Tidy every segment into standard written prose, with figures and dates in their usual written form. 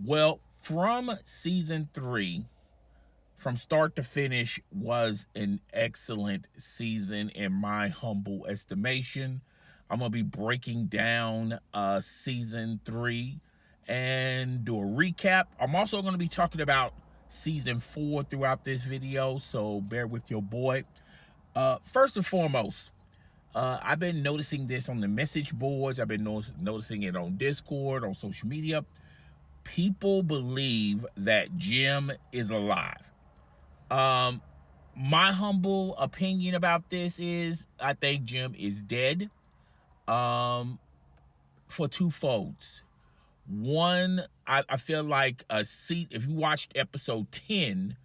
Well, from season 3, from start to finish, was an excellent season in my humble estimation. I'm gonna be breaking down season 3 and do a recap. I'm also gonna be talking about season 4 throughout this video, so bear with your boy. First and foremost, I've been noticing this on the message boards. I've been noticing it on Discord, on social media. People believe that Jim is alive. My humble opinion about this is I think Jim is dead, for two folds. One, I feel like if you watched episode 10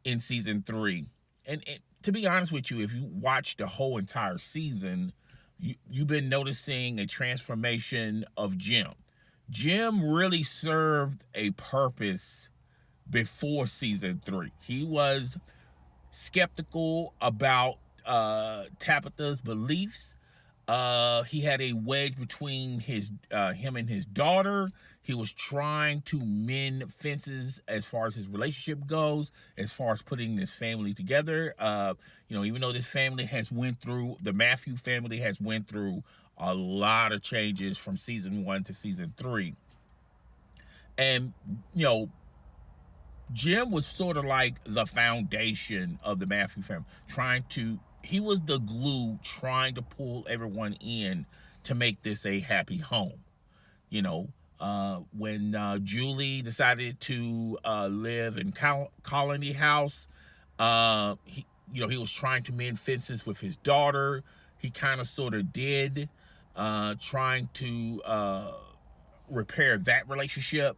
in season 3, and to be honest with you, if you watched the whole entire season, you've been noticing a transformation of Jim. Jim really served a purpose before season 3. He was skeptical about Tabitha's beliefs. He had a wedge between him and his daughter. He was trying to mend fences as far as his relationship goes, as far as putting this family together. Even though this family has went through, the Matthew family has went through a lot of changes from season 1 to season 3. And, Jim was sort of like the foundation of the Matthew family, he was the glue trying to pull everyone in to make this a happy home. When Julie decided to live in Colony House, he was trying to mend fences with his daughter. He kind of sort of did, trying to repair that relationship.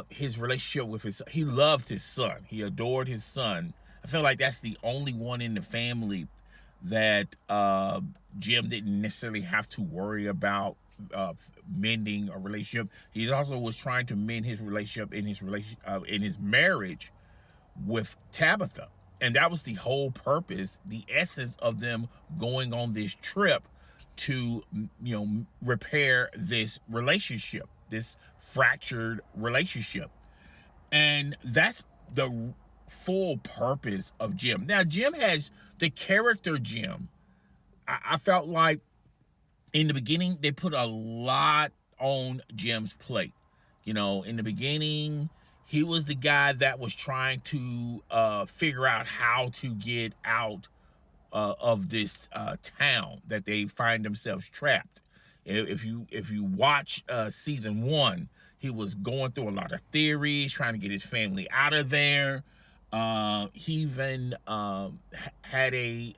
His relationship with he loved his son. He adored his son. I feel like that's the only one in the family that Jim didn't necessarily have to worry about mending a relationship. He also was trying to mend his relationship in his marriage with Tabitha. And that was the whole purpose, the essence of them going on this trip to, repair this relationship, this fractured relationship. And that's the full purpose of Jim. Now, Jim has the character Jim. I felt like in the beginning, they put a lot on Jim's plate. In the beginning, he was the guy that was trying to figure out how to get out of this town that they find themselves trapped. If you watch season 1, he was going through a lot of theories, trying to get his family out of there. He even had a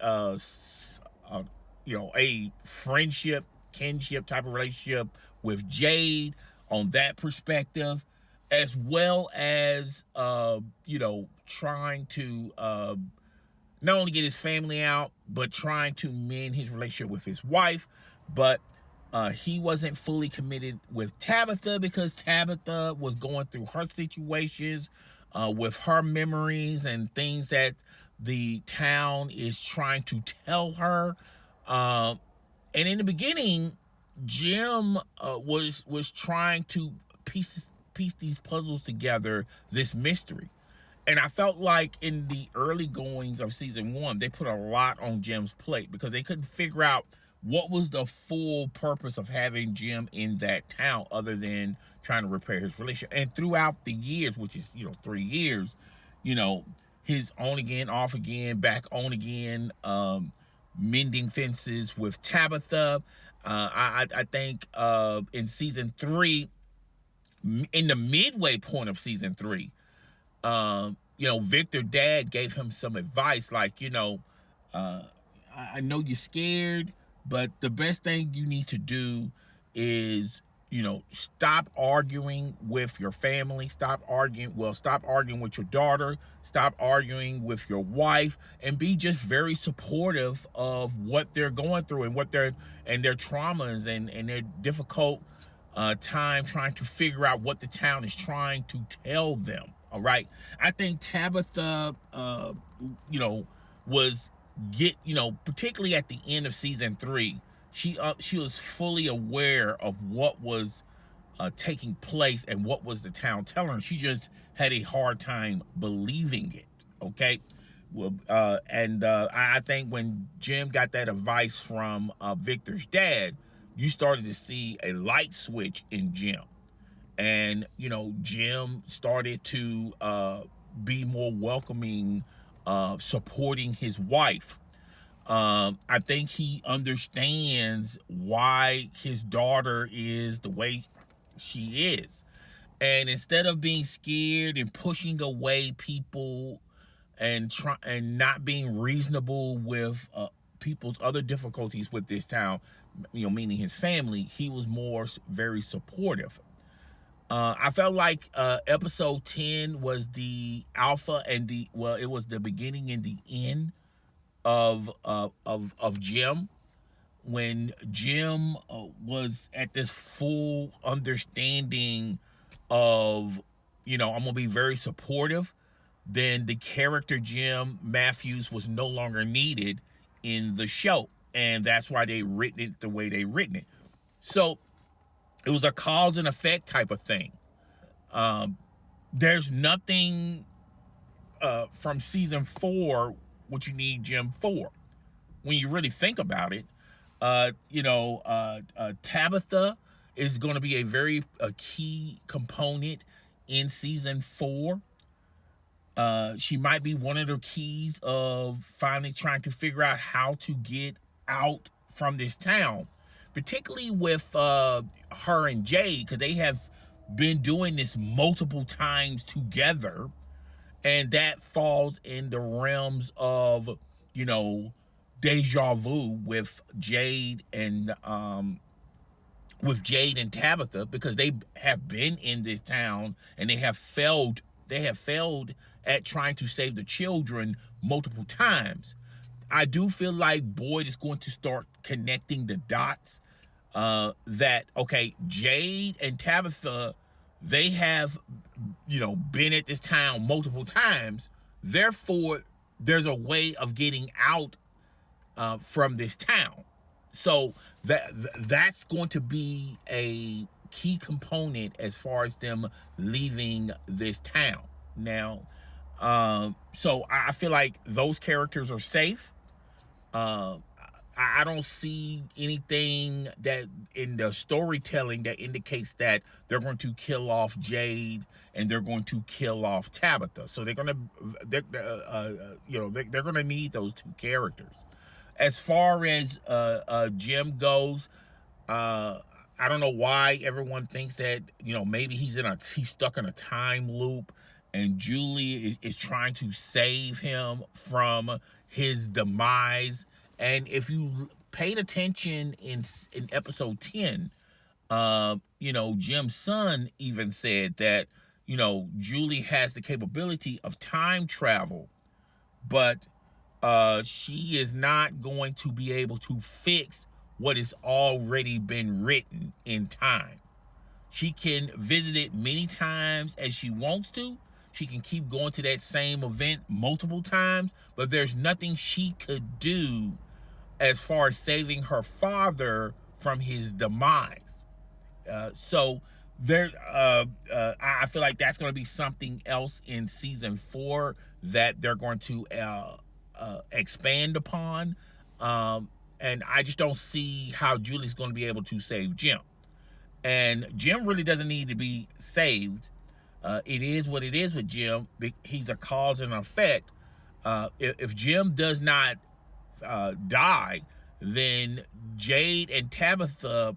friendship, kinship type of relationship with Jade on that perspective, as well as trying to not only get his family out, but trying to mend his relationship with his wife. But he wasn't fully committed with Tabitha because Tabitha was going through her situations with her memories and things that the town is trying to tell her. And in the beginning, Jim was trying to piece these puzzles together, this mystery. And I felt like in the early goings of season 1, they put a lot on Jim's plate because they couldn't figure out what was the full purpose of having Jim in that town other than trying to repair his relationship. And throughout the years, which is 3 years, his on again, off again, back on again, mending fences with Tabitha. I think in season 3, in the midway point of season 3, Victor dad gave him some advice like, I know you're scared, but the best thing you need to do is, stop arguing with your family, stop arguing with your daughter, stop arguing with your wife, and be just very supportive of what they're going through and their traumas and their difficult time trying to figure out what the town is trying to tell them. All right. I think Tabitha, was particularly at the end of season 3, she was fully aware of what was taking place and what was the town telling her. She just had a hard time believing it. Okay. Well, I think when Jim got that advice from Victor's dad, you started to see a light switch in Jim. And, Jim started to be more welcoming, supporting his wife. I think he understands why his daughter is the way she is. And instead of being scared and pushing away people and not being reasonable with people's other difficulties with this town, meaning his family, he was more very supportive. I felt like episode 10 was the alpha and it was the beginning and the end of Jim, when Jim was at this full understanding of, I'm gonna be very supportive. Then the character Jim Matthews was no longer needed in the show, and that's why they written it the way they written it. So it was a cause and effect type of thing. There's nothing from season 4 what you need Jim for. When you really think about it, Tabitha is going to be a key component in season 4. She might be one of the keys of finally trying to figure out how to get out from this town, particularly with her and Jade, because they have been doing this multiple times together, and that falls in the realms of deja vu with Jade and Tabitha, because they have been in this town and they have failed at trying to save the children multiple times. I do feel like Boyd is going to start connecting the dots, that okay, Jade and Tabitha, they have been at this town multiple times, therefore there's a way of getting out from this town. So that's going to be a key component as far as them leaving this town. Now, so I feel like those characters are safe. I don't see anything that in the storytelling that indicates that they're going to kill off Jade and they're going to kill off Tabitha. So they're going to need those two characters. As far as Jim goes, I don't know why everyone thinks that maybe he's stuck in a time loop, and Julie is trying to save him from his demise. And if you paid attention in episode 10, Jim's son even said that Julie has the capability of time travel, but she is not going to be able to fix what has already been written in time. She can visit it many times as she wants to. She can keep going to that same event multiple times, but there's nothing she could do as far as saving her father from his demise. So there, I feel like that's going to be something else in season 4 that they're going to expand upon. And I just don't see how Julie's going to be able to save Jim. And Jim really doesn't need to be saved. It is what it is with Jim. He's a cause and effect. If Jim does not die, then Jade and Tabitha,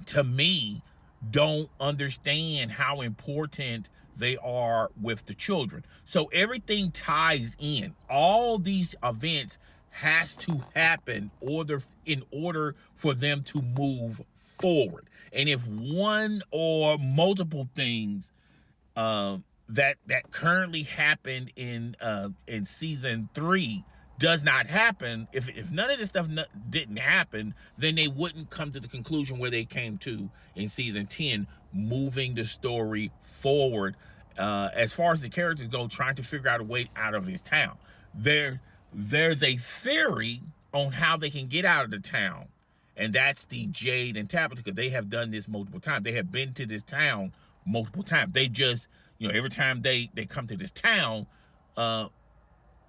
to me, don't understand how important they are with the children. So everything ties in. All these events has to happen in order for them to move forward. And if one or multiple things that currently happened in season 3 does not happen, if none of this stuff didn't happen, then they wouldn't come to the conclusion where they came to in season 10, moving the story forward. As far as the characters go, trying to figure out a way out of his town. There's a theory on how they can get out of the town, and that's the Jade and Tabitha, because they have done this multiple times. They have been to this town multiple times. They just, every time they come to this town,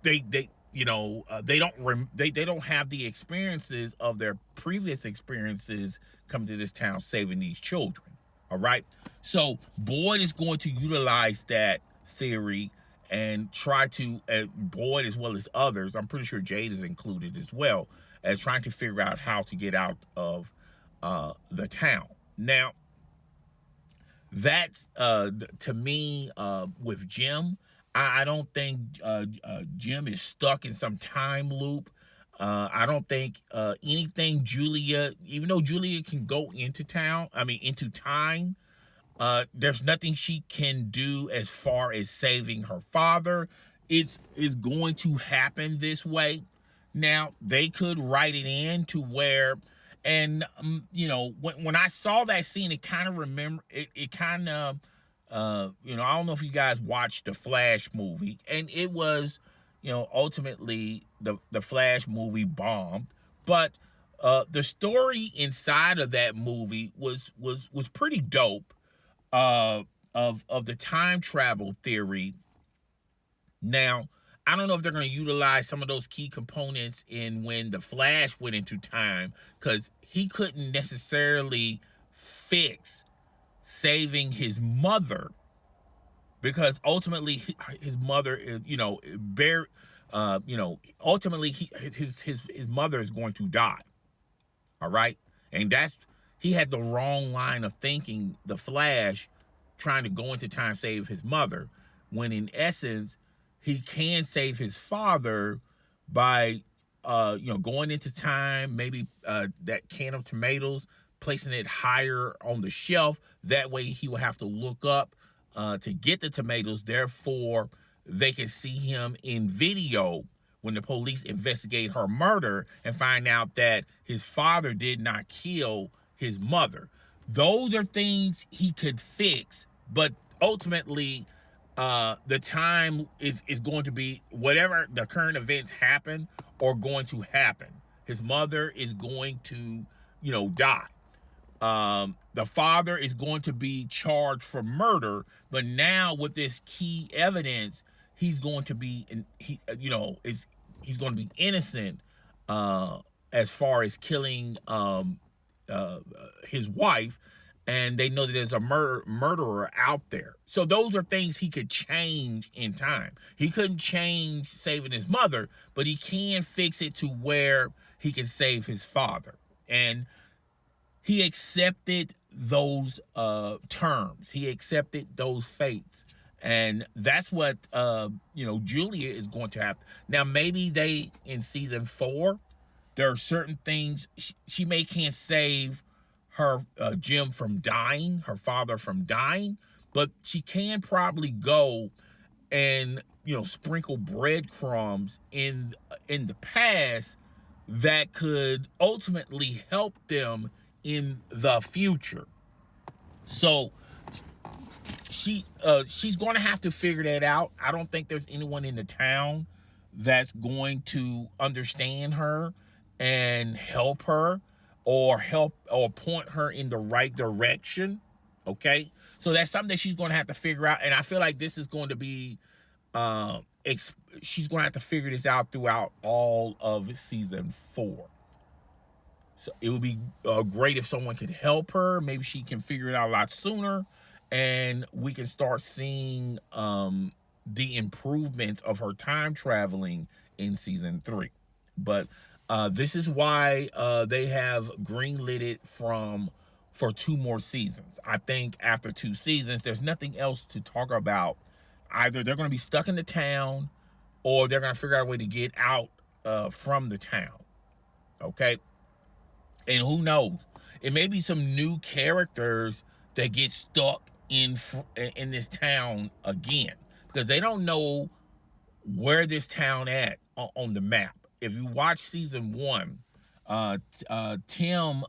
they they don't have the experiences of their previous experiences coming to this town saving these children. All right, so Boyd is going to utilize that theory and try to, Boyd as well as others, I'm pretty sure Jade is included as well, as trying to figure out how to get out of the town. Now, that's to me, with Jim, I don't think Jim is stuck in some time loop. I don't think anything Julia, even though Julia can go into time, there's nothing she can do as far as saving her father. It's going to happen this way. Now, they could write it in to where, and when I saw that scene, it kind of I don't know if you guys watched the Flash movie, and it was, ultimately the Flash movie bombed, but the story inside of that movie was pretty dope, of the time travel theory. Now, I don't know if they're going to utilize some of those key components in when the Flash went into time, because he couldn't necessarily fix saving his mother, because ultimately his mother is, ultimately his mother is going to die. All right, and he had the wrong line of thinking, the Flash, trying to go into time save his mother, when in essence he can save his father by going into time, maybe that can of tomatoes, placing it higher on the shelf. That way he will have to look up to get the tomatoes. Therefore, they can see him in video when the police investigate her murder and find out that his father did not kill his mother. Those are things he could fix, but ultimately, the time is going to be whatever the current events happen or going to happen. His mother is going to, die. The father is going to be charged for murder, but now with this key evidence, he's going to be, he's going to be innocent, as far as killing his wife, and they know that there's a murderer out there. So those are things he could change in time. He couldn't change saving his mother, but he can fix it to where he can save his father. And he accepted those terms. He accepted those fates. And that's what, Julia is going to have. Now, maybe in season 4, there are certain things she may can't save her Jim from dying, her father from dying, but she can probably go and sprinkle breadcrumbs in the past that could ultimately help them in the future. So she's going to have to figure that out. I don't think there's anyone in the town that's going to understand her and help her or point her in the right direction. Okay, so that's something that she's going to have to figure out, and I feel like this is going to be she's going to have to figure this out throughout all of season 4. So it would be great if someone could help her. Maybe she can figure it out a lot sooner, and we can start seeing the improvements of her time traveling in season 3. But this is why they have greenlit it for 2 more seasons. I think after 2 seasons, there's nothing else to talk about. Either they're going to be stuck in the town, or they're going to figure out a way to get out from the town. Okay? And who knows? It may be some new characters that get stuck in this town again, because they don't know where this town at on the map. If you watch season 1, Tim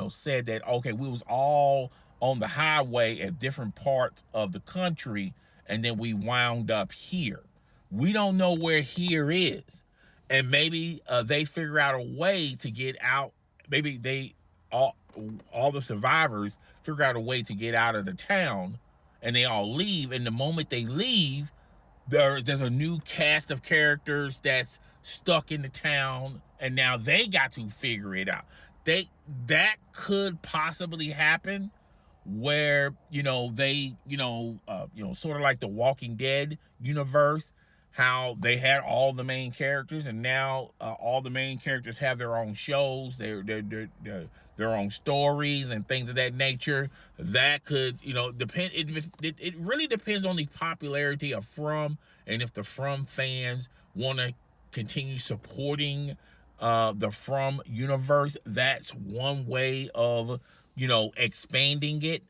said that, okay, we was all on the highway at different parts of the country, and then we wound up here. We don't know where here is. And maybe they figure out a way to get out maybe they all all the survivors figure out a way to get out of the town, and they all leave. And the moment they leave, there's a new cast of characters that's stuck in the town, and now they got to figure it out. They That could possibly happen, where they sort of like the Walking Dead universe, how they had all the main characters, and now all the main characters have their own shows, their own stories and things of that nature. That could depend. It really depends on the popularity of From, and if the From fans want to continue supporting the From universe. That's one way of expanding it,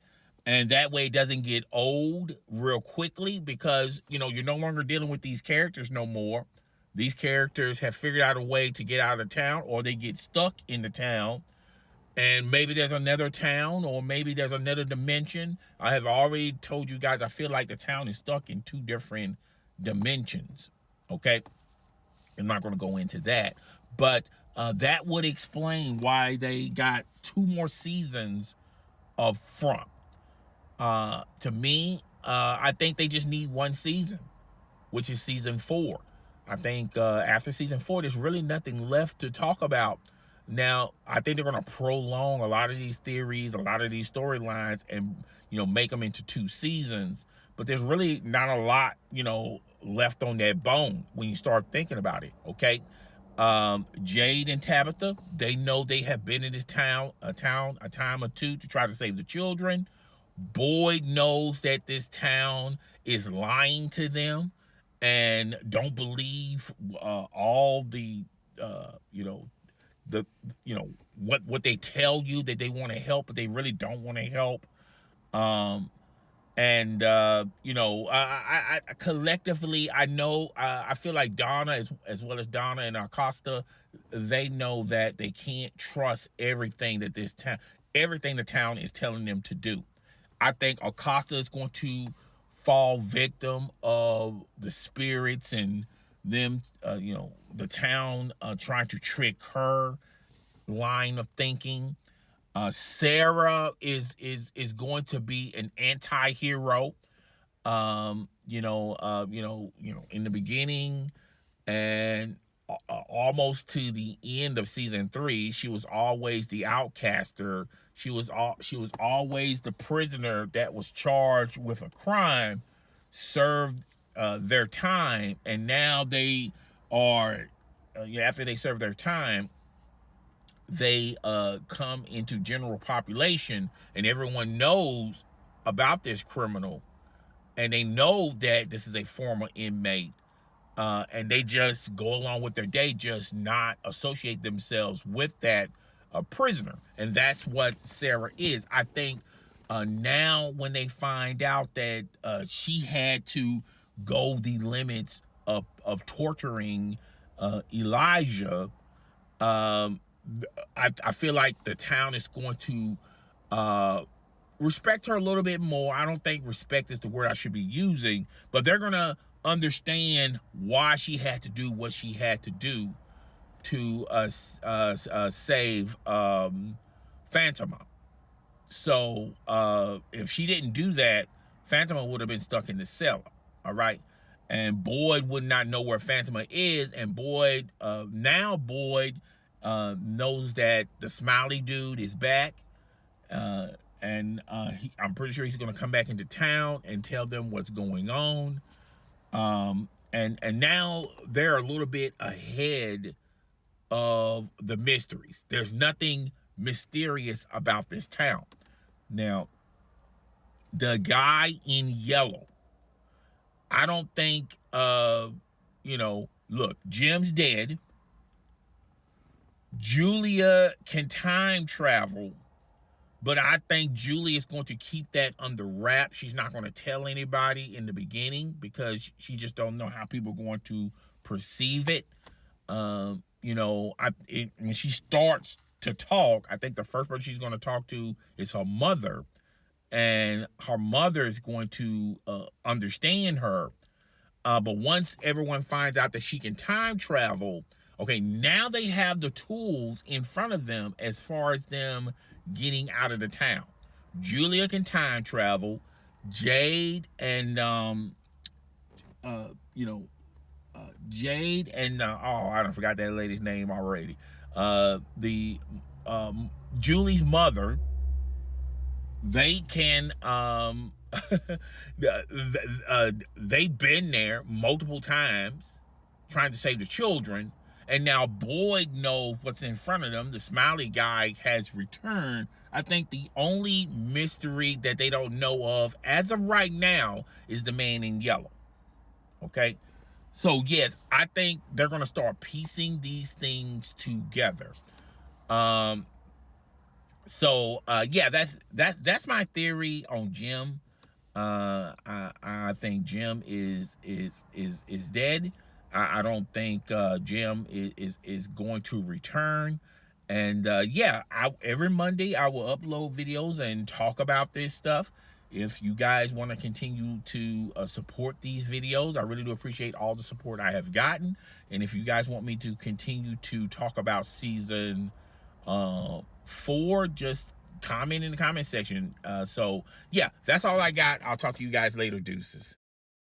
and that way it doesn't get old real quickly, because you're no longer dealing with these characters no more. These characters have figured out a way to get out of town, or they get stuck in the town, and maybe there's another town, or maybe there's another dimension. I have already told you guys, I feel like the town is stuck in two different dimensions. Okay, I'm not going to go into that, but that would explain why they got 2 more seasons of From. To me, I think they just need 1 season, which is season 4. I think after season 4, there's really nothing left to talk about. Now, I think they're going to prolong a lot of these theories, a lot of these storylines, and make them into 2 seasons. But there's really not a lot, left on that bone when you start thinking about it. Okay, Jade and Tabitha, they know they have been in this town a time or two to try to save the children. Boyd knows that this town is lying to them, and don't believe all the the what they tell you, that they want to help, but they really don't want to help. And I collectively, I know, I feel like Donna, as well as Donna and Acosta, they know that they can't trust everything that everything the town is telling them to do. I think Acosta is going to fall victim of the spirits and them, the town trying to trick her line of thinking. Sarah is going to be an anti-hero. In the beginning, and almost to the end of season 3, she was always the outcaster. She was always the prisoner that was charged with a crime, served their time, and now they are after they serve their time, they come into general population, and everyone knows about this criminal, and they know that this is a former inmate, and they just go along with their day, just not associate themselves with that prisoner. And that's what Sarah is. I think now when they find out that she had to go the limits of torturing Elijah, I feel like the town is going to respect her a little bit more. I don't think respect is the word I should be using, but they're going to understand why she had to do what she had to do to save Phantoma. So if she didn't do that, Phantoma would have been stuck in the cellar. All right. And Boyd would not know where Phantoma is. And Boyd knows that the smiley dude is back. And I'm pretty sure he's going to come back into town and tell them what's going on. And now they're a little bit ahead of the mysteries. There's nothing mysterious about this town. Now, the guy in yellow, I don't think, look, Jim's dead. Julia can time travel, but I think Julia is going to keep that under wraps. She's not going to tell anybody in the beginning, because she just don't know how people are going to perceive it. When she starts to talk, I think the first person she's going to talk to is her mother, and her mother is going to understand her. But once everyone finds out that she can time travel, Okay, now they have the tools in front of them as far as them getting out of the town. Julia can time travel. Jade and you know, Jade and oh, I don't forgot that lady's name already. The Julie's mother, they can they've been there multiple times trying to save the children, and now Boyd knows what's in front of them. The smiley guy has returned. I think the only mystery that they don't know of as of right now is the man in yellow. Okay, so yes, I think they're gonna start piecing these things together. um yeah, that's my theory on Jim. I think Jim is dead. I don't think Jim is going to return. And yeah, every Monday I will upload videos and talk about this stuff. If you guys want to continue to support these videos, I really do appreciate all the support I have gotten. And if you guys want me to continue to talk about season 4, just comment in the comment section. So yeah, that's all I got. I'll talk to you guys later. Deuces.